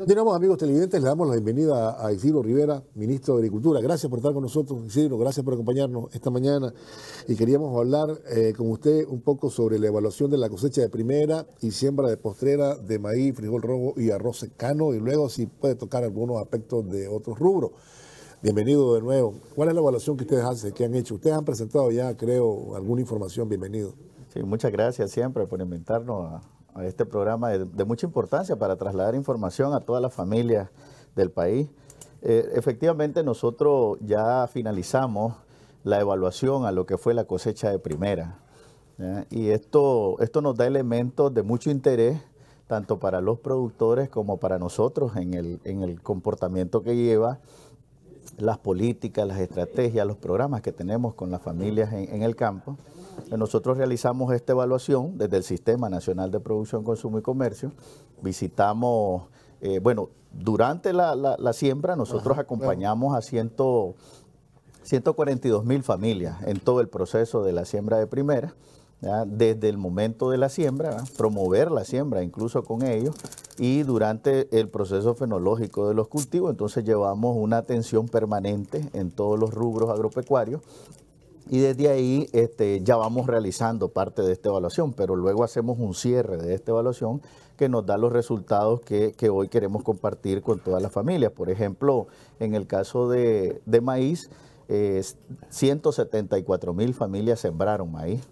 Continuamos, amigos televidentes, le damos la bienvenida a Isidro Rivera, ministro de Agricultura. Gracias por estar con nosotros, Isidro, gracias por acompañarnos esta mañana. Y queríamos hablar con usted un poco sobre la evaluación de la cosecha de primera y siembra de postrera de maíz, frijol rojo y arroz secano, y luego si puede tocar algunos aspectos de otros rubros. Bienvenido de nuevo. ¿Cuál es la evaluación que ustedes hacen, que han hecho? Ustedes han presentado ya, creo, alguna información. Bienvenido. Sí, muchas gracias siempre por invitarnos a este programa de mucha importancia para trasladar información a todas las familias del país. Efectivamente, nosotros ya finalizamos la evaluación a lo que fue la cosecha de primera, ¿ya? Y esto nos da elementos de mucho interés, tanto para los productores como para nosotros en el comportamiento que lleva las políticas, las estrategias, los programas que tenemos con las familias en el campo. Nosotros realizamos esta evaluación desde el Sistema Nacional de Producción, Consumo y Comercio. Visitamos, durante la siembra nosotros acompañamos a 142,000 familias en todo el proceso de la siembra de primera, ¿ya? Desde el momento de la siembra, ¿ya? Promover la siembra incluso con ellos, y durante el proceso fenológico de los cultivos. Entonces llevamos una atención permanente en todos los rubros agropecuarios. Y desde ahí ya vamos realizando parte de esta evaluación, pero luego hacemos un cierre de esta evaluación que nos da los resultados que hoy queremos compartir con todas las familias. Por ejemplo, en el caso de maíz, 174,000 familias sembraron maíz.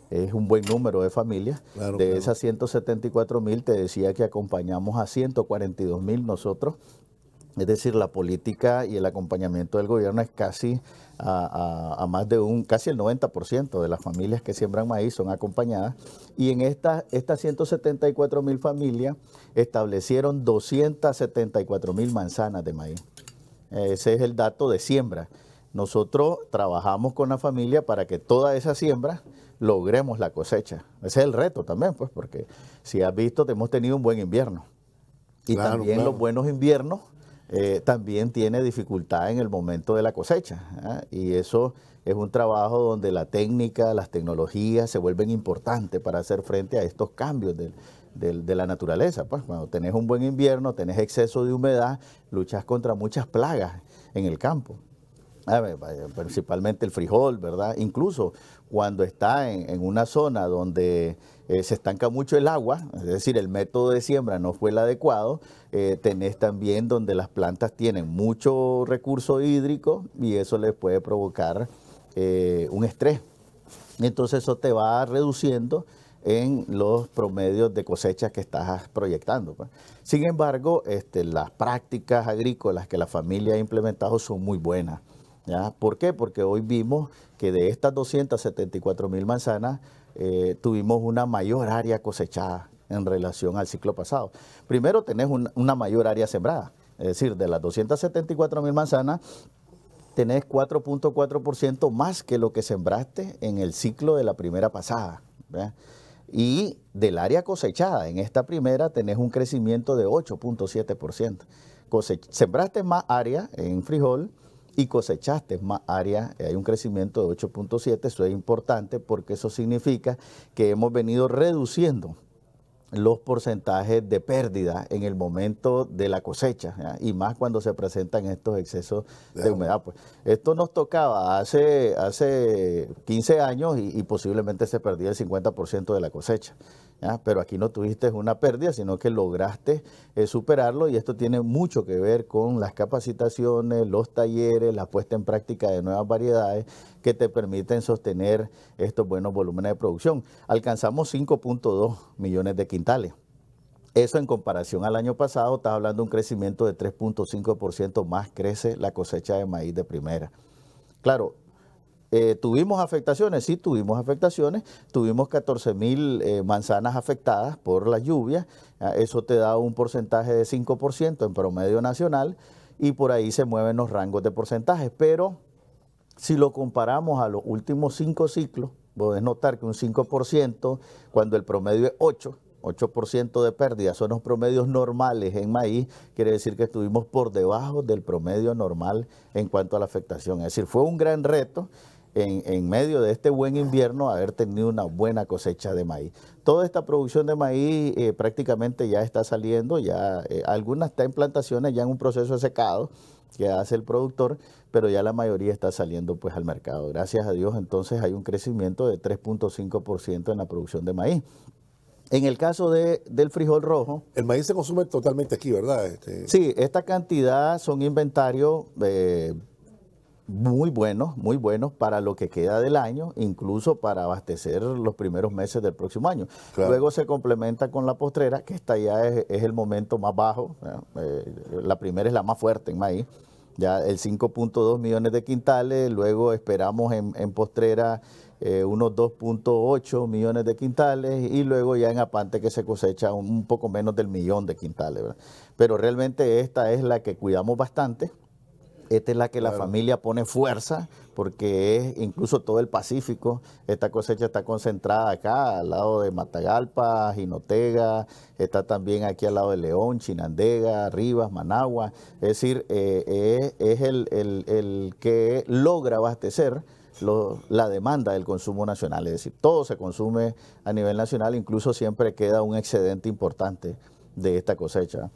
Es un buen número de familias. Claro, de esas 174,000, te decía que acompañamos a 142,000 nosotros. Es decir, la política y el acompañamiento del gobierno es casi a más de casi el 90% de las familias que siembran maíz son acompañadas. Y en estas 174,000 familias establecieron 274,000 manzanas de maíz. Ese es el dato de siembra. Nosotros trabajamos con la familia para que toda esa siembra logremos la cosecha. Ese es el reto también, pues, porque si has visto, hemos tenido un buen invierno. Y claro, también los buenos inviernos también tiene dificultad en el momento de la cosecha, ¿eh? Y eso es un trabajo donde la técnica, las tecnologías se vuelven importantes para hacer frente a estos cambios de la naturaleza. Pues cuando tenés un buen invierno, tenés exceso de humedad, luchas contra muchas plagas en el campo. Principalmente el frijol, ¿verdad? Incluso cuando está en una zona donde se estanca mucho el agua, es decir, el método de siembra no fue el adecuado, tenés también donde las plantas tienen mucho recurso hídrico y eso les puede provocar un estrés. Entonces eso te va reduciendo en los promedios de cosechas que estás proyectando, pues. Sin embargo, las prácticas agrícolas que la familia ha implementado son muy buenas, ¿ya? ¿Por qué? Porque hoy vimos que de estas 274,000 manzanas tuvimos una mayor área cosechada en relación al ciclo pasado. Primero tenés una mayor área sembrada, es decir, de las 274,000 manzanas tenés 4.4% más que lo que sembraste en el ciclo de la primera pasada, ¿verdad? Y del área cosechada en esta primera tenés un crecimiento de 8.7%. Sembraste más área en frijol y cosechaste más área, hay un crecimiento de 8.7, eso es importante porque eso significa que hemos venido reduciendo los porcentajes de pérdida en el momento de la cosecha, ¿ya? Y más cuando se presentan estos excesos de humedad. Pues esto nos tocaba hace 15 años y posiblemente se perdía el 50% de la cosecha, ¿ya? Pero aquí no tuviste una pérdida, sino que lograste superarlo, y esto tiene mucho que ver con las capacitaciones, los talleres, la puesta en práctica de nuevas variedades que te permiten sostener estos buenos volúmenes de producción. Alcanzamos 5.2 millones de quintales. Eso en comparación al año pasado, estás hablando de un crecimiento de 3.5% más crece la cosecha de maíz de primera. Claro, ¿tuvimos afectaciones? Sí, tuvimos afectaciones. Tuvimos 14,000 manzanas afectadas por las lluvias. Eso te da un porcentaje de 5% en promedio nacional, y por ahí se mueven los rangos de porcentajes. Pero si lo comparamos a los últimos 5 ciclos, podés notar que un 5%, cuando el promedio es 8% de pérdida, son los promedios normales en maíz, quiere decir que estuvimos por debajo del promedio normal en cuanto a la afectación. Es decir, fue un gran reto en medio de este buen invierno, haber tenido una buena cosecha de maíz. Toda esta producción de maíz prácticamente ya está saliendo, ya algunas está en plantaciones, ya en un proceso de secado que hace el productor, pero ya la mayoría está saliendo pues al mercado. Gracias a Dios, entonces hay un crecimiento de 3.5% en la producción de maíz. En el caso del frijol rojo... El maíz se consume totalmente aquí, ¿verdad? Sí, esta cantidad son inventarios muy buenos para lo que queda del año, incluso para abastecer los primeros meses del próximo año. Claro. Luego se complementa con la postrera, que esta ya es el momento más bajo. La primera es la más fuerte en maíz, ya el 5.2 millones de quintales, luego esperamos en postrera unos 2.8 millones de quintales y luego ya en apante que se cosecha un poco menos del 1.000.000 de quintales, ¿verdad? Pero realmente esta es la que cuidamos bastante. Esta es la que la familia pone fuerza, porque es incluso todo el Pacífico. Esta cosecha está concentrada acá, al lado de Matagalpa, Jinotega, está también aquí al lado de León, Chinandega, Rivas, Managua. Es decir, es el que logra abastecer la demanda del consumo nacional. Es decir, todo se consume a nivel nacional, incluso siempre queda un excedente importante de esta cosecha.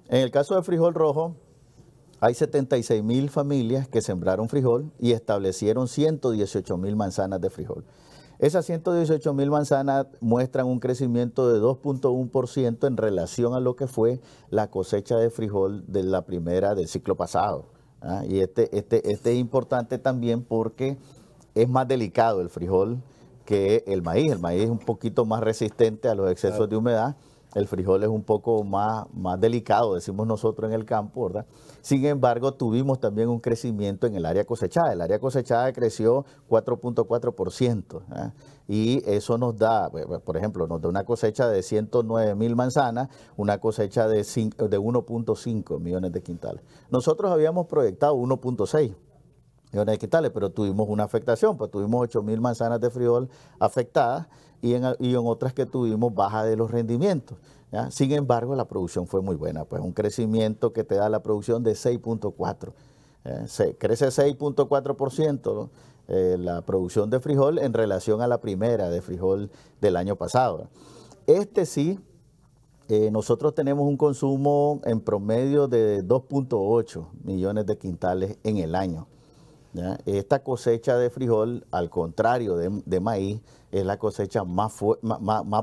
En el caso de frijol rojo, hay 76.000 familias que sembraron frijol y establecieron 118.000 manzanas de frijol. Esas 118.000 manzanas muestran un crecimiento de 2.1% en relación a lo que fue la cosecha de frijol de la primera del ciclo pasado. Y este es importante también porque es más delicado el frijol que el maíz. El maíz es un poquito más resistente a los excesos de humedad. El frijol es un poco más delicado, decimos nosotros en el campo, ¿verdad? Sin embargo, tuvimos también un crecimiento en el área cosechada. El área cosechada creció 4.4%. Y eso nos da, por ejemplo, nos da una cosecha de 109.000 manzanas, una cosecha de 1.5 millones de quintales. Nosotros habíamos proyectado 1.6 millones de quintales, pero tuvimos una afectación, pues tuvimos 8.000 manzanas de frijol afectadas y en otras que tuvimos baja de los rendimientos, ¿ya? Sin embargo, la producción fue muy buena, pues un crecimiento que te da la producción de 6.4%. Crece 6.4% la producción de frijol en relación a la primera de frijol del año pasado. Sí, nosotros tenemos un consumo en promedio de 2.8 millones de quintales en el año. ¿Ya? Esta cosecha de frijol, al contrario de maíz, es la cosecha más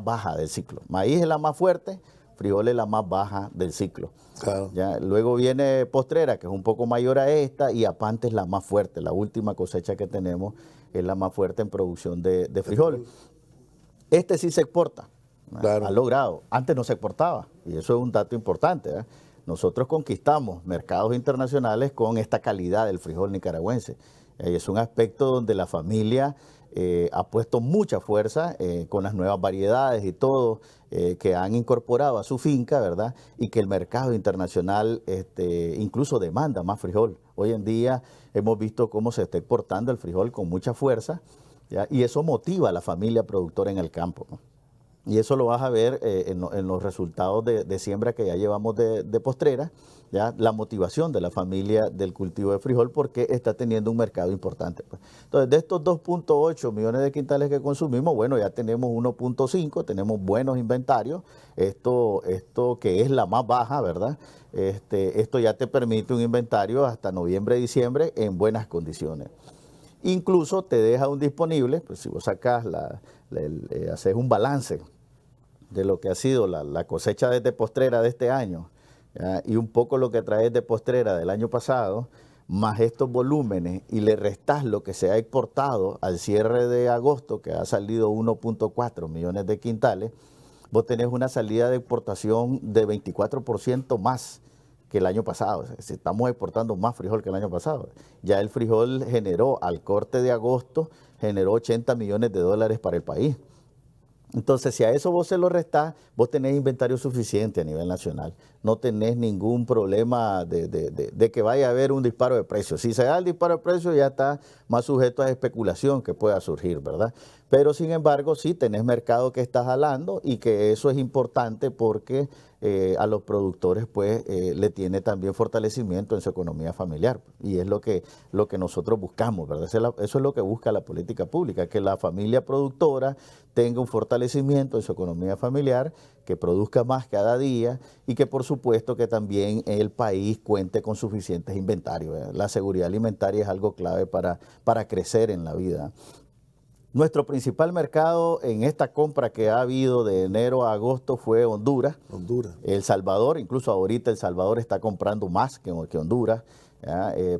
baja del ciclo. Maíz es la más fuerte, frijol es la más baja del ciclo. Claro. ¿Ya? Luego viene postrera, que es un poco mayor a esta, y apante es la más fuerte. La última cosecha que tenemos es la más fuerte en producción de frijol. Este sí se exporta, claro. Ha logrado. Antes no se exportaba, y eso es un dato importante, ¿eh? Nosotros conquistamos mercados internacionales con esta calidad del frijol nicaragüense. Es un aspecto donde la familia ha puesto mucha fuerza con las nuevas variedades y todo que han incorporado a su finca, ¿verdad? Y que el mercado internacional incluso demanda más frijol. Hoy en día hemos visto cómo se está exportando el frijol con mucha fuerza, ¿ya? Y eso motiva a la familia productora en el campo, ¿no? Y eso lo vas a ver en los resultados de siembra que ya llevamos de postrera, ¿ya? La motivación de la familia del cultivo de frijol porque está teniendo un mercado importante, pues. Entonces, de estos 2.8 millones de quintales que consumimos, bueno, ya tenemos 1.5, tenemos buenos inventarios. Esto que es la más baja, ¿verdad? Esto ya te permite un inventario hasta noviembre, diciembre en buenas condiciones. Incluso te deja un disponible, pues si vos sacás, haces un balance de lo que ha sido la cosecha desde postrera de este año, ¿ya? Y un poco lo que traes de postrera del año pasado, más estos volúmenes, y le restás lo que se ha exportado al cierre de agosto, que ha salido 1.4 millones de quintales, vos tenés una salida de exportación de 24% más que el año pasado. O sea, estamos exportando más frijol que el año pasado. Ya el frijol generó, al corte de agosto, generó 80 millones de dólares para el país. Entonces, si a eso vos se lo restás, vos tenés inventario suficiente a nivel nacional. no tenés ningún problema de que vaya a haber un disparo de precios. Si se da el disparo de precios, ya está más sujeto a especulación que pueda surgir, ¿verdad? Pero sin embargo, sí tenés mercado que está jalando, y que eso es importante porque a los productores pues le tiene también fortalecimiento en su economía familiar, y es lo que nosotros buscamos, ¿verdad? Eso es lo que busca la política pública, que la familia productora tenga un fortalecimiento en su economía familiar, que produzca más cada día, y que por supuesto que también el país cuente con suficientes inventarios, ¿verdad? La seguridad alimentaria es algo clave para crecer en la vida. Nuestro principal mercado en esta compra que ha habido de enero a agosto fue Honduras. El Salvador, incluso ahorita El Salvador está comprando más que Honduras,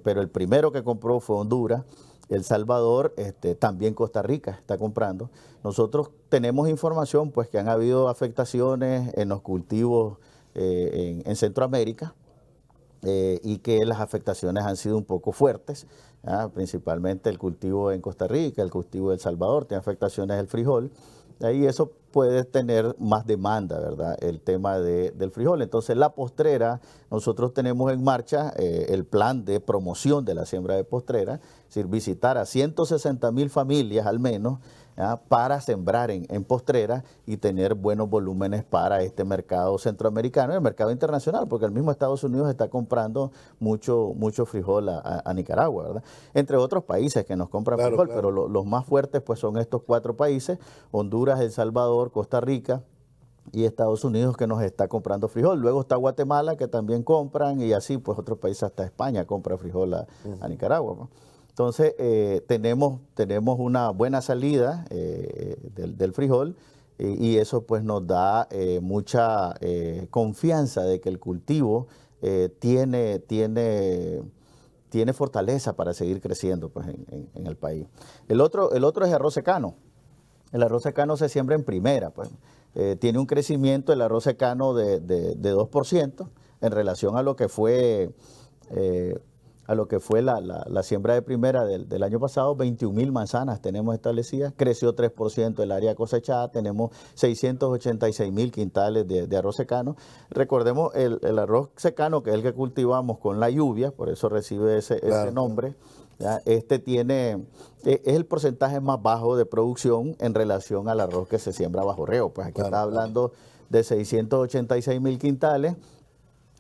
pero el primero que compró fue Honduras. El Salvador, también Costa Rica está comprando. Nosotros tenemos información pues que han habido afectaciones en los cultivos en Centroamérica, y que las afectaciones han sido un poco fuertes, principalmente el cultivo en Costa Rica, el cultivo de El Salvador, tiene afectaciones del frijol, y eso puede tener más demanda, ¿verdad? El tema del frijol. Entonces la postrera, nosotros tenemos en marcha el plan de promoción de la siembra de postrera, es decir, visitar a 160,000 familias al menos, para sembrar en postrera y tener buenos volúmenes para este mercado centroamericano y el mercado internacional, porque el mismo Estados Unidos está comprando mucho frijol a Nicaragua, ¿verdad? Entre otros países que nos compran frijol, pero los más fuertes pues son estos 4 países: Honduras, El Salvador, Costa Rica y Estados Unidos, que nos está comprando frijol. Luego está Guatemala, que también compran, y así pues otros países, hasta España compra frijol a Nicaragua, ¿no? Entonces tenemos una buena salida del frijol, y eso pues nos da mucha confianza de que el cultivo tiene fortaleza para seguir creciendo pues en el país. El otro es arroz secano. El arroz secano se siembra en primera, pues. Tiene un crecimiento el arroz secano de 2% en relación a lo que fue la siembra de primera del año pasado. 21,000 manzanas tenemos establecidas, creció 3% el área cosechada, tenemos 686,000 quintales de arroz secano. Recordemos el arroz secano, que es el que cultivamos con la lluvia, por eso recibe ese nombre. ¿Ya? Es el porcentaje más bajo de producción en relación al arroz que se siembra bajo riego. Pues aquí está hablando de 686,000 quintales,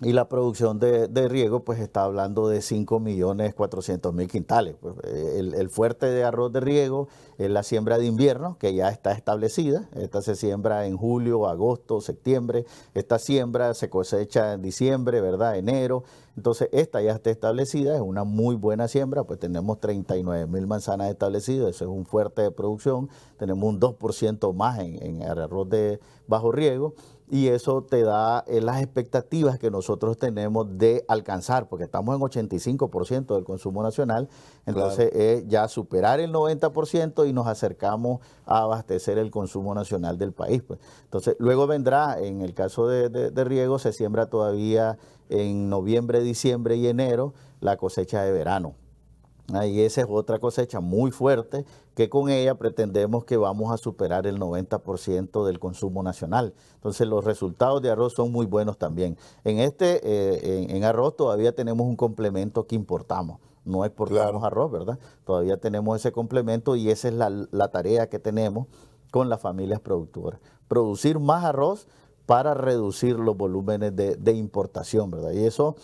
y la producción de riego pues está hablando de 5,400,000 quintales. Pues, el fuerte de arroz de riego es la siembra de invierno, que ya está establecida. Esta se siembra en julio, agosto, septiembre. Esta siembra se cosecha en diciembre, ¿verdad? Enero. Entonces esta ya está establecida, es una muy buena siembra, pues tenemos 39,000 manzanas establecidas, eso es un fuerte de producción. Tenemos un 2% más en arroz de bajo riego, y eso te da las expectativas que nosotros tenemos de alcanzar, porque estamos en 85% del consumo nacional. Entonces es ya superar el 90% y nos acercamos a abastecer el consumo nacional del país, pues. Entonces luego vendrá, en el caso de riego, se siembra todavía en noviembre, diciembre y enero la cosecha de verano. Y esa es otra cosecha muy fuerte, que con ella pretendemos que vamos a superar el 90% del consumo nacional. Entonces los resultados de arroz son muy buenos también. En arroz todavía tenemos un complemento que importamos. No exportamos arroz, ¿verdad? Todavía tenemos ese complemento, y esa es la tarea que tenemos con las familias productoras. Producir más arroz para reducir los volúmenes de importación, ¿verdad? Y eso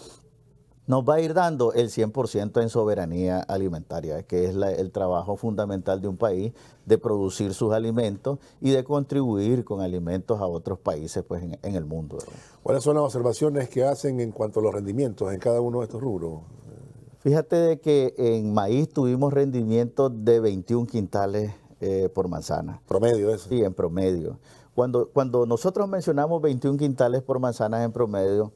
nos va a ir dando el 100% en soberanía alimentaria, que es el trabajo fundamental de un país, de producir sus alimentos y de contribuir con alimentos a otros países pues, en el mundo, ¿verdad? ¿Cuáles son las observaciones que hacen en cuanto a los rendimientos en cada uno de estos rubros? Fíjate de que en maíz tuvimos rendimientos de 21 quintales por manzana. ¿Promedio eso? Sí, en promedio. Cuando nosotros mencionamos 21 quintales por manzanas en promedio,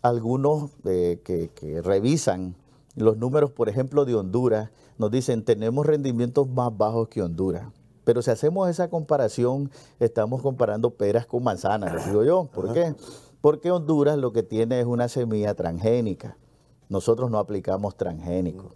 algunos que revisan los números, por ejemplo, de Honduras, nos dicen tenemos rendimientos más bajos que Honduras. Pero si hacemos esa comparación, estamos comparando peras con manzanas, les digo yo. ¿Por qué? Porque Honduras lo que tiene es una semilla transgénica. Nosotros no aplicamos transgénicos.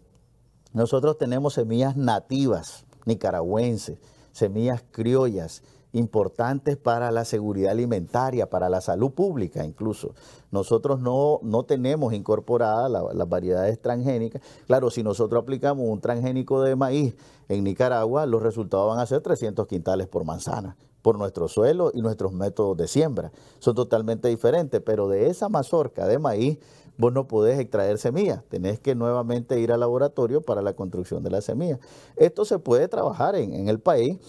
Nosotros tenemos semillas nativas, nicaragüenses, semillas criollas, importantes para la seguridad alimentaria, para la salud pública incluso. Nosotros no tenemos incorporadas las variedades transgénicas. Claro, si nosotros aplicamos un transgénico de maíz en Nicaragua, los resultados van a ser 300 quintales por manzana, por nuestro suelo y nuestros métodos de siembra. Son totalmente diferentes, pero de esa mazorca de maíz vos no podés extraer semillas, tenés que nuevamente ir al laboratorio para la construcción de la semilla. Esto se puede trabajar en el país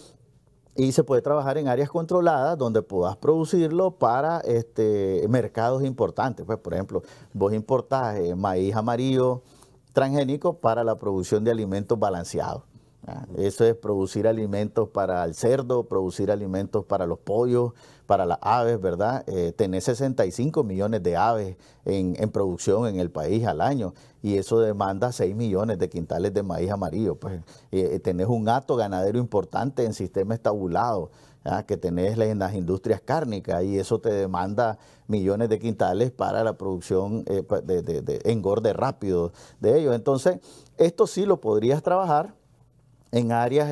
y se puede trabajar en áreas controladas donde puedas producirlo para mercados importantes. Pues, por ejemplo, vos importás maíz amarillo transgénico para la producción de alimentos balanceados. Eso es producir alimentos para el cerdo, producir alimentos para los pollos, para las aves, ¿verdad? Tener 65 millones de aves en producción en el país al año y eso demanda 6 millones de quintales de maíz amarillo. Pues tenés un hato ganadero importante en sistemas tabulados, que tenés en las industrias cárnicas y eso te demanda millones de quintales para la producción de engorde rápido de ellos. Entonces, esto sí lo podrías trabajar en áreas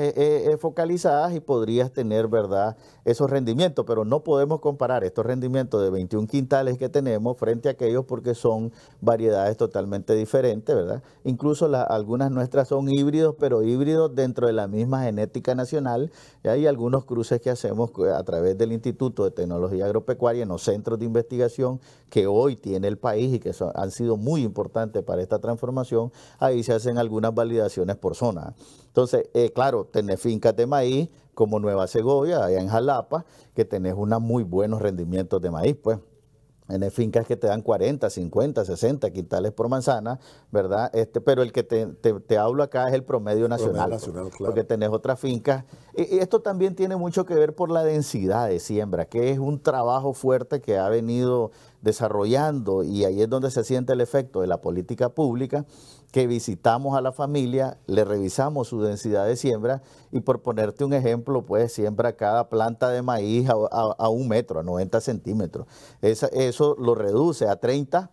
focalizadas y podrías tener, ¿verdad?, esos rendimientos, pero no podemos comparar estos rendimientos de 21 quintales que tenemos frente a aquellos porque son variedades totalmente diferentes, ¿verdad? Incluso algunas nuestras son híbridos, pero híbridos dentro de la misma genética nacional. Hay algunos cruces que hacemos a través del Instituto de Tecnología Agropecuaria en los centros de investigación que hoy tiene el país y que han sido muy importantes para esta transformación. Ahí se hacen algunas validaciones por zona. Entonces, claro, tenés fincas de maíz como Nueva Segovia, allá en Jalapa, que tenés unos muy buenos rendimientos de maíz, pues. Tenés fincas que te dan 40, 50, 60 quintales por manzana, ¿verdad? Pero el que te hablo acá es el promedio nacional, claro. Porque tenés otras fincas. Y esto también tiene mucho que ver por la densidad de siembra, que es un trabajo fuerte que ha venido desarrollando y ahí es donde se siente el efecto de la política pública, que visitamos a la familia, le revisamos su densidad de siembra y por ponerte un ejemplo, pues siembra cada planta de maíz a 1 metro, a 90 centímetros. Eso lo reduce a 30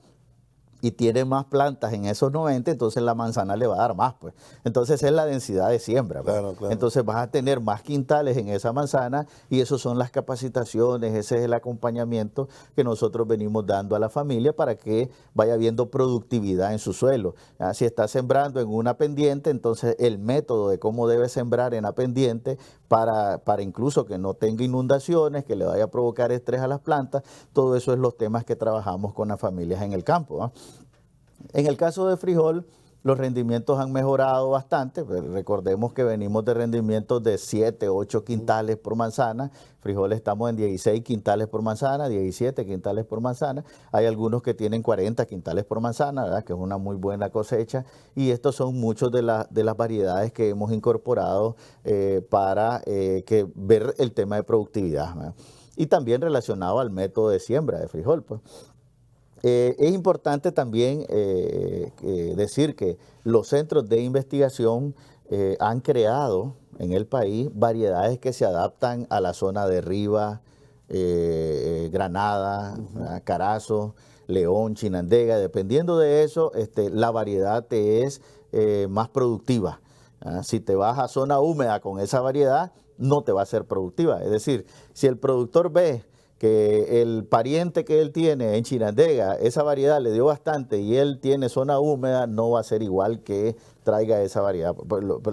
y tiene más plantas en esos 90, entonces la manzana le va a dar más, pues. Entonces es la densidad de siembra, pues. Claro. Entonces vas a tener más quintales en esa manzana y eso son las capacitaciones, ese es el acompañamiento que nosotros venimos dando a la familia para que vaya viendo productividad en su suelo. Si está sembrando en una pendiente, entonces el método de cómo debe sembrar en la pendiente para incluso que no tenga inundaciones, que le vaya a provocar estrés a las plantas, todo eso es los temas que trabajamos con las familias en el campo, ¿no? En el caso de frijol, los rendimientos han mejorado bastante. Recordemos que venimos de rendimientos de 7, 8 quintales por manzana. Frijol estamos en 16 quintales por manzana, 17 quintales por manzana. Hay algunos que tienen 40 quintales por manzana, ¿verdad?, que es una muy buena cosecha. Y estos son muchos de las variedades que hemos incorporado para ver el tema de productividad, ¿verdad? Y también relacionado al método de siembra de frijol, pues. Es importante también decir que los centros de investigación han creado en el país variedades que se adaptan a la zona de Rivas, Granada, Carazo, León, Chinandega. Dependiendo de eso, la variedad te es más productiva. Si te vas a zona húmeda con esa variedad, no te va a ser productiva. Es decir, si el productor ve que el pariente que él tiene en Chinandega, esa variedad le dio bastante y él tiene zona húmeda, no va a ser igual que traiga esa variedad.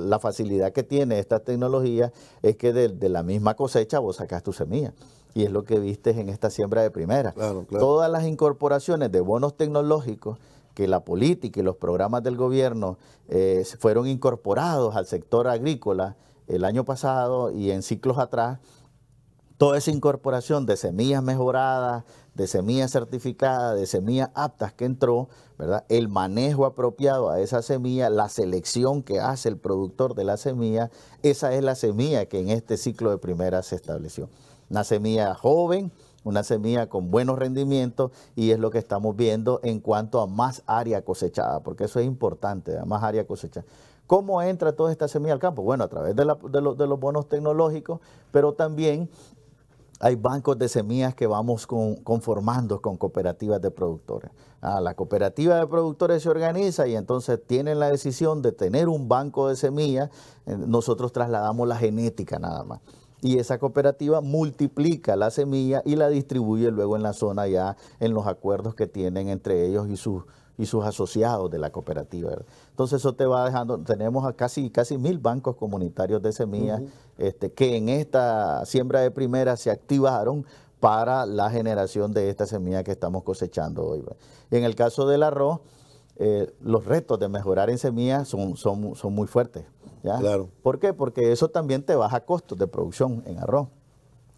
La facilidad que tiene esta tecnología es que de la misma cosecha vos sacás tu semilla. Y es lo que viste en esta siembra de primera. Claro. Todas las incorporaciones de bonos tecnológicos que la política y los programas del gobierno fueron incorporados al sector agrícola el año pasado y en ciclos atrás, toda esa incorporación de semillas mejoradas, de semillas certificadas, de semillas aptas que entró, ¿verdad?, el manejo apropiado a esa semilla, la selección que hace el productor de la semilla, esa es la semilla que en este ciclo de primera se estableció. Una semilla joven, una semilla con buenos rendimientos y es lo que estamos viendo en cuanto a más área cosechada, porque eso es importante, ¿verdad?, más área cosechada. ¿Cómo entra toda esta semilla al campo? Bueno, a través de los bonos tecnológicos, pero también hay bancos de semillas que vamos conformando con cooperativas de productores. La cooperativa de productores se organiza y entonces tienen la decisión de tener un banco de semillas. Nosotros trasladamos la genética nada más. y esa cooperativa multiplica la semilla y la distribuye luego en la zona ya en los acuerdos que tienen entre ellos y sus asociados de la cooperativa, ¿verdad? Entonces eso te va dejando, tenemos a casi 1000 bancos comunitarios de semillas que en esta siembra de primera se activaron para la generación de esta semilla que estamos cosechando hoy, ¿verdad? Y en el caso del arroz, los retos de mejorar en semillas son muy fuertes, ¿ya? Claro. ¿Por qué? Porque eso también te baja costos de producción en arroz.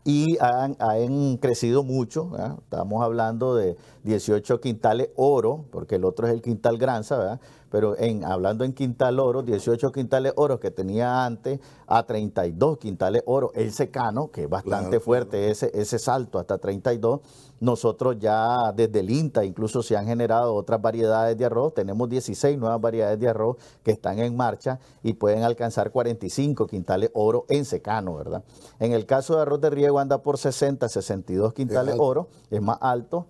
Y han crecido mucho, ¿verdad? Estamos hablando de 18 quintales oro, porque el otro es el quintal granza, ¿verdad? Pero hablando en quintal oro, 18 quintales oro que tenía antes, a 32 quintales oro, el secano, que es bastante fuerte, ese salto hasta 32. Nosotros ya desde el INTA incluso se han generado otras variedades de arroz, tenemos 16 nuevas variedades de arroz que están en marcha y pueden alcanzar 45 quintales oro en secano, ¿verdad? En el caso de arroz de riego anda por 60, 62 quintales oro, es más alto.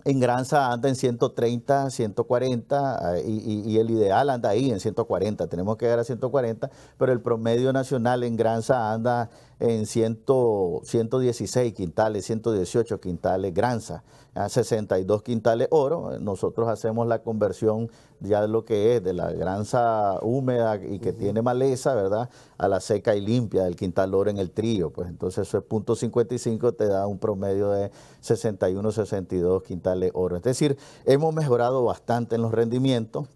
En granza anda en 130, 140 y el ideal anda ahí en 140. Tenemos que llegar a 140, pero el promedio nacional en granza anda en 116 quintales, 118 quintales granza, a 62 quintales oro. Nosotros hacemos la conversión ya de lo que es de la granza húmeda y que tiene maleza, ¿verdad?, a la seca y limpia del quintal oro en el trío. Pues entonces eso es 0.55, te da un promedio de 61, 62 quintales oro. Es decir, hemos mejorado bastante en los rendimientos.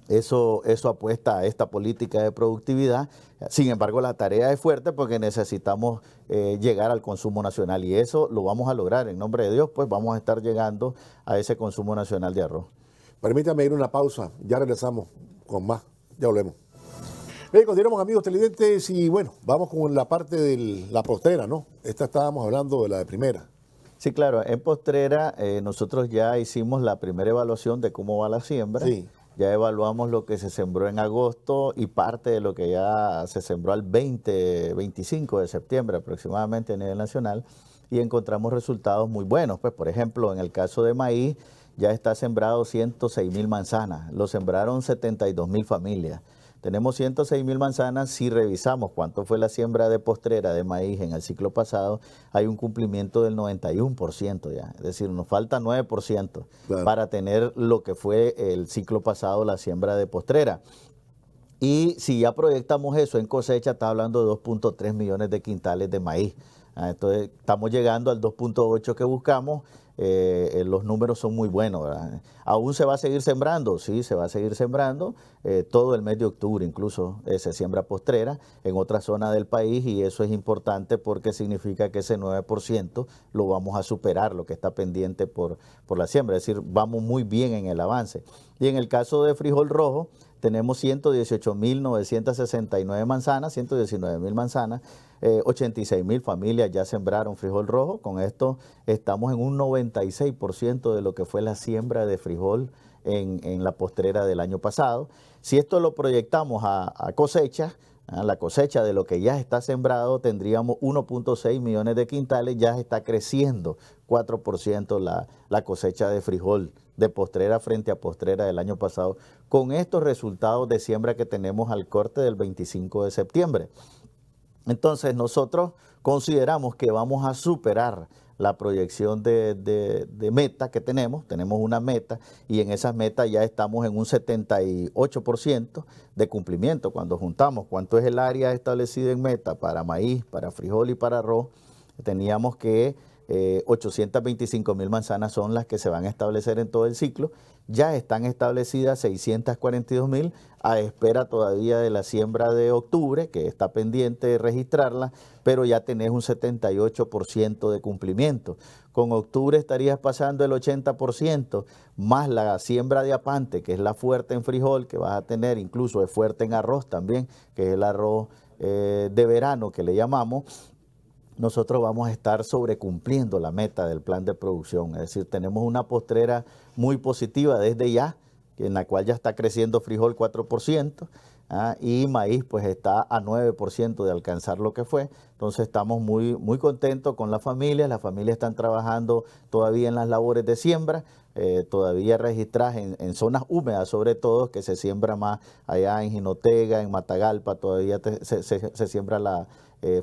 Eso apuesta a esta política de productividad. Sin embargo, la tarea es fuerte porque necesitamos llegar al consumo nacional y eso lo vamos a lograr. En nombre de Dios, pues vamos a estar llegando a ese consumo nacional de arroz. Permítame ir a una pausa, ya regresamos con más, ya volvemos. Bien, continuamos, amigos televidentes, y bueno, vamos con la parte de la postrera, ¿no? Esta estábamos hablando de la de primera. Sí, claro, en postrera nosotros ya hicimos la primera evaluación de cómo va la siembra. Sí. Ya evaluamos lo que se sembró en agosto y parte de lo que ya se sembró al 25 de septiembre aproximadamente a nivel nacional y encontramos resultados muy buenos. Pues, por ejemplo, en el caso de maíz ya está sembrado 106.000 manzanas, lo sembraron 72.000 familias. Tenemos 106.000 manzanas. Si revisamos cuánto fue la siembra de postrera de maíz en el ciclo pasado, hay un cumplimiento del 91% ya. Es decir, nos falta 9% para tener lo que fue el ciclo pasado, la siembra de postrera. Y si ya proyectamos eso en cosecha, está hablando de 2.3 millones de quintales de maíz. Entonces, estamos llegando al 2.8 que buscamos. Los números son muy buenos, ¿verdad? ¿Aún se va a seguir sembrando? Sí, se va a seguir sembrando. Todo el mes de octubre incluso se siembra postrera en otra zona del país y eso es importante porque significa que ese 9% lo vamos a superar, lo que está pendiente por la siembra. Es decir, vamos muy bien en el avance. Y en el caso de frijol rojo, tenemos 118.969 manzanas, 119.000 manzanas, 86.000 familias ya sembraron frijol rojo. Con esto estamos en un 96% de lo que fue la siembra de frijol en la postrera del año pasado. Si esto lo proyectamos a cosecha, a la cosecha de lo que ya está sembrado, tendríamos 1.6 millones de quintales, ya está creciendo 4% la cosecha de frijol de postrera frente a postrera del año pasado, con estos resultados de siembra que tenemos al corte del 25 de septiembre. Entonces nosotros consideramos que vamos a superar la proyección de meta que tenemos una meta y en esas metas ya estamos en un 78% de cumplimiento. Cuando juntamos cuánto es el área establecida en meta para maíz, para frijol y para arroz, teníamos que 825.000 manzanas son las que se van a establecer en todo el ciclo. Ya están establecidas 642.000 a espera todavía de la siembra de octubre, que está pendiente de registrarla, pero ya tenés un 78% de cumplimiento. Con octubre estarías pasando el 80%, más la siembra de apante, que es la fuerte en frijol, que vas a tener, incluso es fuerte en arroz también, que es el arroz de verano que le llamamos. Nosotros vamos a estar sobrecumpliendo la meta del plan de producción. Es decir, tenemos una postrera muy positiva desde ya, en la cual ya está creciendo frijol 4%, y maíz pues está a 9% de alcanzar lo que fue. Entonces estamos muy contentos con las familias están trabajando todavía en las labores de siembra, todavía registradas en zonas húmedas sobre todo, que se siembra más allá en Jinotega, en Matagalpa, todavía se siembra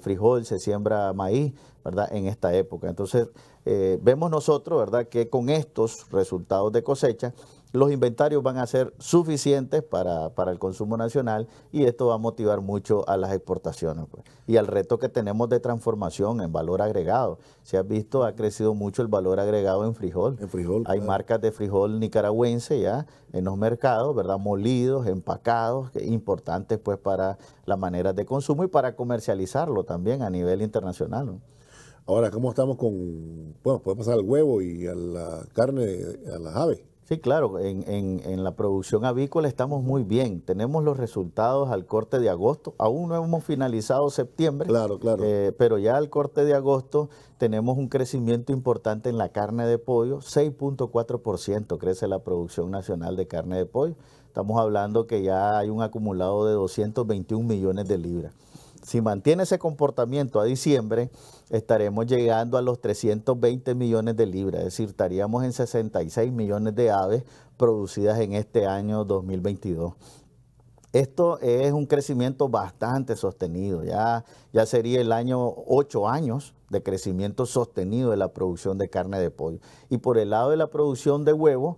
frijol, se siembra maíz, ¿verdad? En esta época. Entonces, vemos nosotros, ¿verdad?, que con estos resultados de cosecha, los inventarios van a ser suficientes para el consumo nacional y esto va a motivar mucho a las exportaciones, pues, y al reto que tenemos de transformación en valor agregado. Si has visto, ha crecido mucho el valor agregado en frijol. En frijol, hay claro. marcas de frijol nicaragüense ya en los mercados, ¿verdad?, molidos, empacados, importantes pues para las maneras de consumo y para comercializarlo también a nivel internacional, ¿no? Ahora, ¿cómo estamos con, bueno, puede pasar al huevo y a la carne, a las aves? Sí, claro, en la producción avícola estamos muy bien. Tenemos los resultados al corte de agosto. Aún no hemos finalizado septiembre, Claro, claro. pero ya al corte de agosto tenemos un crecimiento importante en la carne de pollo. 6.4% crece la producción nacional de carne de pollo. Estamos hablando que ya hay un acumulado de 221 millones de libras. Si mantiene ese comportamiento a diciembre, estaremos llegando a los 320 millones de libras, es decir, estaríamos en 66 millones de aves producidas en este año 2022. Esto es un crecimiento bastante sostenido, ya sería el año 8 años de crecimiento sostenido de la producción de carne de pollo. Y por el lado de la producción de huevo,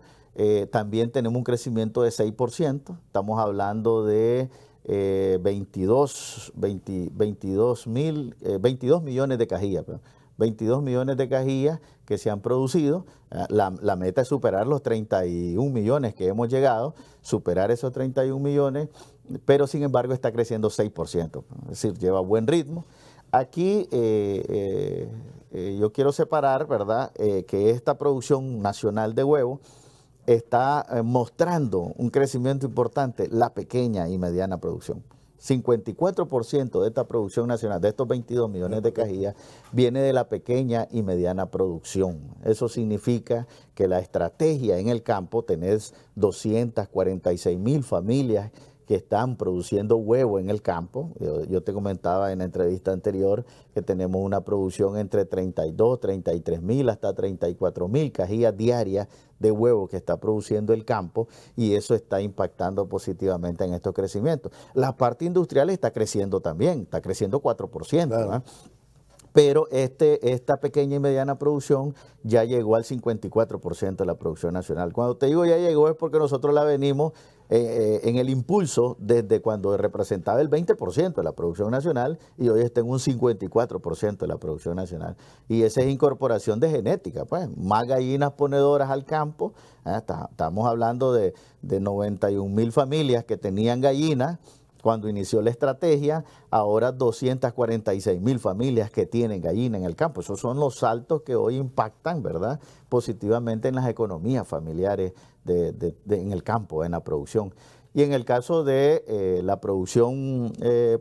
también tenemos un crecimiento de 6%, estamos hablando de 22 millones de cajillas, 22 millones de cajillas que se han producido. La meta es superar los 31 millones que hemos llegado, superar esos 31 millones, pero sin embargo está creciendo 6%, es decir, lleva buen ritmo. Aquí yo quiero separar, ¿verdad?, que esta producción nacional de huevo está mostrando un crecimiento importante, la pequeña y mediana producción. 54% de esta producción nacional, de estos 22 millones de cajillas, viene de la pequeña y mediana producción. Eso significa que la estrategia en el campo, tenés 246,000 familias que están produciendo huevo en el campo. Yo te comentaba en la entrevista anterior que tenemos una producción entre 32, 33 mil hasta 34 mil cajillas diarias de huevo que está produciendo el campo, y eso está impactando positivamente en estos crecimientos. La parte industrial está creciendo también, está creciendo 4%. Claro. Pero esta pequeña y mediana producción ya llegó al 54% de la producción nacional. Cuando te digo ya llegó es porque nosotros la venimos en el impulso desde cuando representaba el 20% de la producción nacional y hoy está en un 54% de la producción nacional. Y esa es incorporación de genética, pues, más gallinas ponedoras al campo. Estamos hablando de 91,000 familias que tenían gallinas cuando inició la estrategia, ahora 246,000 familias que tienen gallina en el campo. Esos son los saltos que hoy impactan, ¿verdad?, positivamente en las economías familiares en el campo, en la producción. Y en el caso de la producción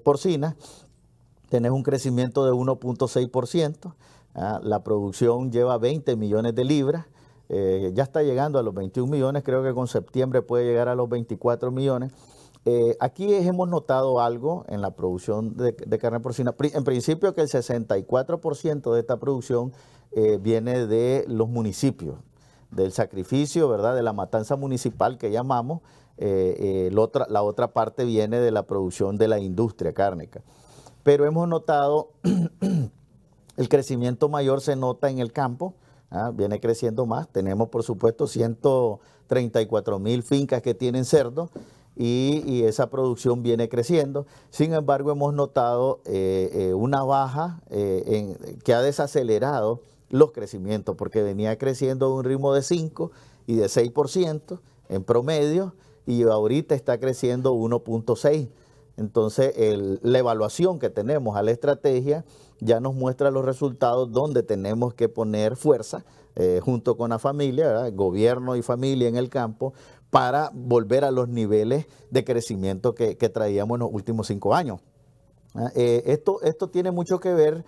porcina, tenés un crecimiento de 1.6%. La producción lleva 20 millones de libras. Ya está llegando a los 21 millones, creo que con septiembre puede llegar a los 24 millones. Aquí hemos notado algo en la producción de carne porcina. En principio que el 64% de esta producción viene de los municipios, del sacrificio, ¿verdad?, de la matanza municipal que llamamos. La otra parte viene de la producción de la industria cárnica. Pero hemos notado el crecimiento mayor se nota en el campo, viene creciendo más. Tenemos, por supuesto, 134,000 fincas que tienen cerdos, y esa producción viene creciendo. Sin embargo, hemos notado una baja que ha desacelerado los crecimientos, porque venía creciendo a un ritmo de 5 y de 6% en promedio, y ahorita está creciendo 1.6%. Entonces, la evaluación que tenemos a la estrategia ya nos muestra los resultados donde tenemos que poner fuerza junto con la familia, ¿verdad?, gobierno y familia en el campo, para volver a los niveles de crecimiento que traíamos en los últimos 5 años. Esto tiene mucho que ver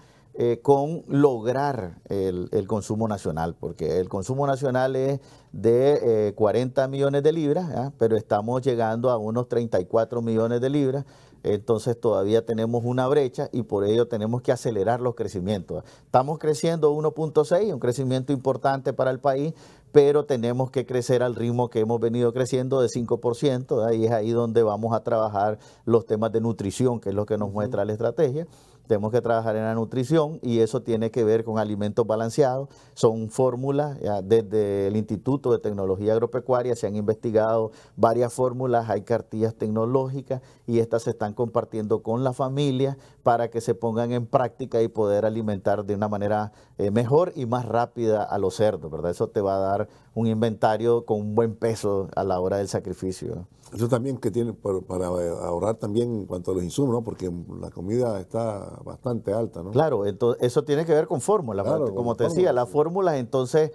con lograr el consumo nacional, porque el consumo nacional es de 40 millones de libras, pero estamos llegando a unos 34 millones de libras. Entonces todavía tenemos una brecha y por ello tenemos que acelerar los crecimientos. Estamos creciendo 1.6, un crecimiento importante para el país, pero tenemos que crecer al ritmo que hemos venido creciendo de 5%, y es ahí donde vamos a trabajar los temas de nutrición, que es lo que nos muestra la estrategia. tenemos que trabajar en la nutrición y eso tiene que ver con alimentos balanceados. Son fórmulas, desde el Instituto de Tecnología Agropecuaria se han investigado varias fórmulas, hay cartillas tecnológicas y estas se están compartiendo con la familia para que se pongan en práctica y poder alimentar de una manera mejor y más rápida a los cerdos, ¿verdad? Eso te va a dar un inventario con un buen peso a la hora del sacrificio. Eso también que tiene para ahorrar también en cuanto a los insumos, ¿no? Porque la comida está bastante alta, ¿no? Claro, entonces eso tiene que ver con fórmulas. Claro, como con te decía, las fórmulas entonces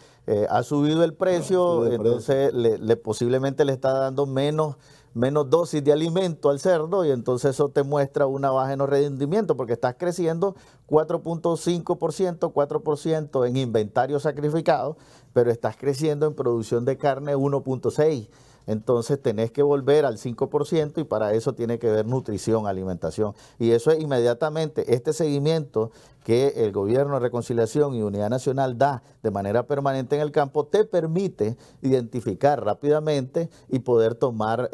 ha subido el precio, entonces posiblemente le está dando menos dosis de alimento al cerdo y entonces eso te muestra una baja en los rendimientos porque estás creciendo 4.5%, 4% en inventario sacrificado, pero estás creciendo en producción de carne 1.6%. Entonces tenés que volver al 5% y para eso tiene que ver nutrición, alimentación. Y eso es inmediatamente, este seguimiento que el Gobierno de Reconciliación y Unidad Nacional da de manera permanente en el campo, te permite identificar rápidamente y poder tomar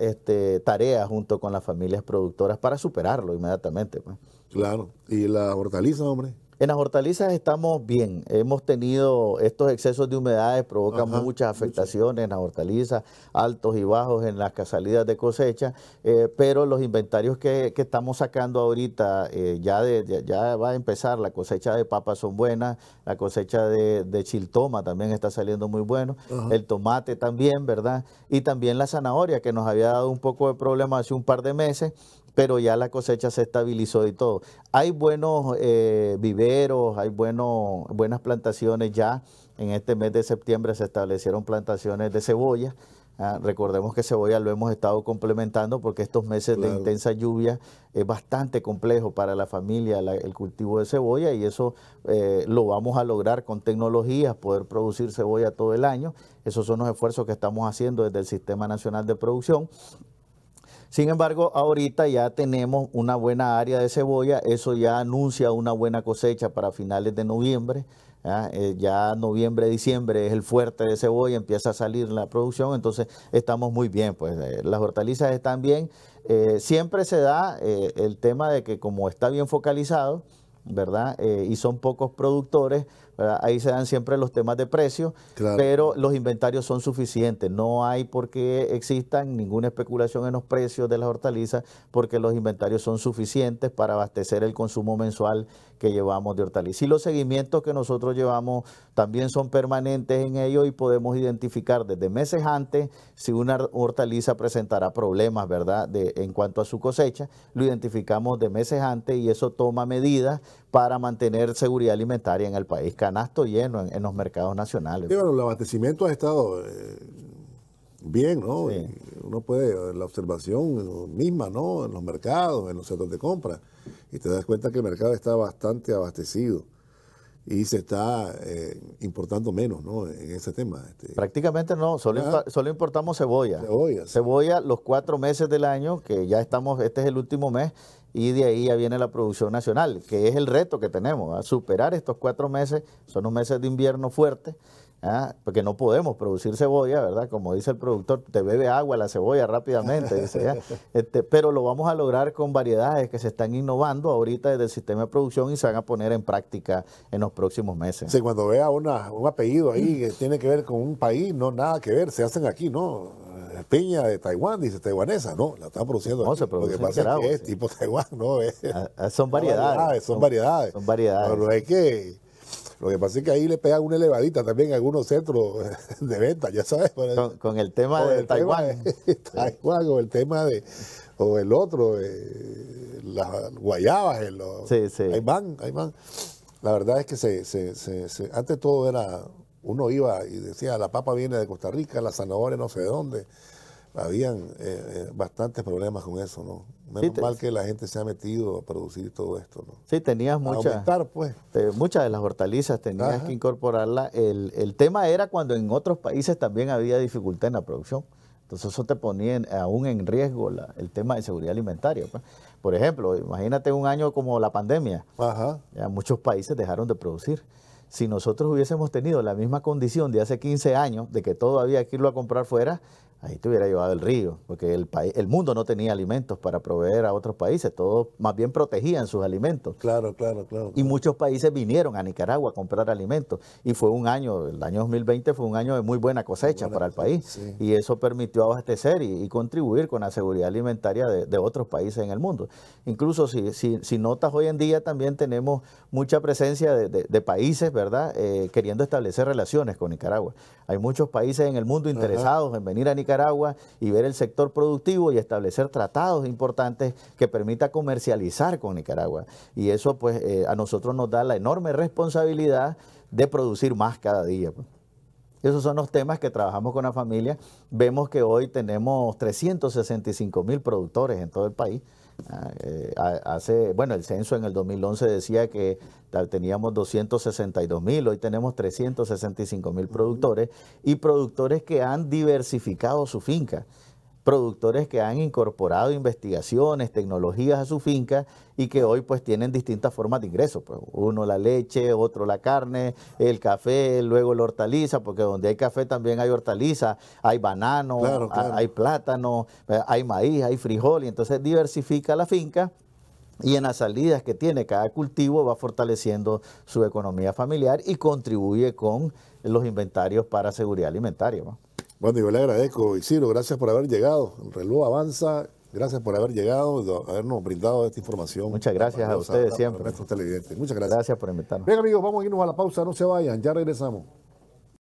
tareas junto con las familias productoras para superarlo inmediatamente, pues. Claro. ¿Y la hortaliza, hombre? En las hortalizas estamos bien, hemos tenido estos excesos de humedades, provocan muchas afectaciones en las hortalizas, altos y bajos en las salidas de cosecha, pero los inventarios que estamos sacando ahorita, ya va a empezar, la cosecha de papas son buenas, la cosecha de chiltoma también está saliendo muy bueno, el tomate también, ¿verdad? Y también la zanahoria que nos había dado un poco de problema hace un par de meses, pero ya la cosecha se estabilizó y todo. Hay buenos viveros, hay buenas plantaciones ya. En este mes de septiembre se establecieron plantaciones de cebolla. Recordemos que cebolla lo hemos estado complementando porque estos meses de intensa lluvia es bastante complejo para la familia el cultivo de cebolla y eso lo vamos a lograr con tecnologías, poder producir cebolla todo el año. Esos son los esfuerzos que estamos haciendo desde el Sistema Nacional de Producción. Sin embargo, ahorita ya tenemos una buena área de cebolla, eso ya anuncia una buena cosecha para finales de noviembre. Ya noviembre, diciembre es el fuerte de cebolla, empieza a salir la producción, entonces estamos muy bien, pues las hortalizas están bien. Siempre se da el tema de que como está bien focalizado, ¿verdad? Y son pocos productores, ¿verdad? Ahí se dan siempre los temas de precio, pero los inventarios son suficientes. No hay por qué existan ninguna especulación en los precios de las hortalizas porque los inventarios son suficientes para abastecer el consumo mensual que llevamos de hortalizas. Y los seguimientos que nosotros llevamos también son permanentes en ello y podemos identificar desde meses antes si una hortaliza presentará problemas, ¿verdad? En cuanto a su cosecha, lo identificamos de meses antes y eso toma medidas para mantener seguridad alimentaria en el país, canasto lleno en los mercados nacionales. Sí, bueno, el abastecimiento ha estado bien, ¿no? Sí. Uno puede, la observación misma, ¿no? En los mercados, en los centros de compra, y te das cuenta que el mercado está bastante abastecido y se está importando menos, ¿no? En ese tema. Prácticamente no, solo importamos cebolla. Cebolla los 4 meses del año, que ya estamos, este es el último mes, y de ahí ya viene la producción nacional, que es el reto que tenemos, superar estos 4 meses, son los meses de invierno fuertes, porque no podemos producir cebolla, ¿verdad? Como dice el productor, te bebe agua la cebolla rápidamente, dice, pero lo vamos a lograr con variedades que se están innovando ahorita desde el sistema de producción y se van a poner en práctica en los próximos meses. Sí, cuando vea un apellido ahí que tiene que ver con un país, no, nada que ver, se hacen aquí, ¿no? Piña de Taiwán, dice taiwanesa, no, la están produciendo no, aquí. Se produce lo que pasa Nicaragua, es que es tipo Taiwán, ¿no? Son variedades. Son variedades. Son variedades. Pero es que lo que pasa es que ahí le pegan una elevadita también a algunos centros de venta, ya sabes. Con el tema de Taiwán. Taiwán o el tema de, o el otro, las guayabas, ahí van. La verdad es que antes todo era, uno iba y decía, la papa viene de Costa Rica, la zanahoria no sé de dónde. Habían bastantes problemas con eso, ¿no? Menos mal que la gente se ha metido a producir todo esto, ¿no? Sí, tenías muchas de las hortalizas, tenías que incorporarla. El tema era cuando en otros países también había dificultad en la producción. Entonces eso te ponía aún en riesgo el tema de seguridad alimentaria, pues. Por ejemplo, imagínate un año como la pandemia, ya muchos países dejaron de producir. Si nosotros hubiésemos tenido la misma condición de hace 15 años, de que todo había que irlo a comprar fuera, ahí te hubiera llevado el río, porque el mundo no tenía alimentos para proveer a otros países, todos más bien protegían sus alimentos. Claro. Y muchos países vinieron a Nicaragua a comprar alimentos. Y fue un año, el año 2020 fue un año de muy buena cosecha para el país. Sí. Y eso permitió abastecer y contribuir con la seguridad alimentaria de otros países en el mundo. Incluso si notas, hoy en día también tenemos mucha presencia de países, ¿verdad? Queriendo establecer relaciones con Nicaragua. Hay muchos países en el mundo interesados en venir a Nicaragua y ver el sector productivo y establecer tratados importantes que permita comercializar con Nicaragua. Y eso pues a nosotros nos da la enorme responsabilidad de producir más cada día, pues. Esos son los temas que trabajamos con la familia. Vemos que hoy tenemos 365,000 productores en todo el país. El censo en el 2011 decía que teníamos 262,000, hoy tenemos 365,000 productores y productores que han diversificado su finca. Productores que han incorporado investigaciones, tecnologías a su finca y que hoy pues tienen distintas formas de ingreso. Pues, uno la leche, otro la carne, el café, luego la hortaliza, porque donde hay café también hay hortaliza, hay banano, claro. hay plátano, hay maíz, hay frijol, y entonces diversifica la finca. Y en las salidas que tiene cada cultivo va fortaleciendo su economía familiar y contribuye con los inventarios para seguridad alimentaria, ¿no? Bueno, yo le agradezco, Isidro, gracias por haber llegado. El reloj avanza, gracias por haber llegado, habernos brindado esta información. Muchas gracias a ustedes siempre. Para nuestros televidentes. Muchas gracias. Gracias por invitarnos. Bien, amigos, vamos a irnos a la pausa, no se vayan, ya regresamos.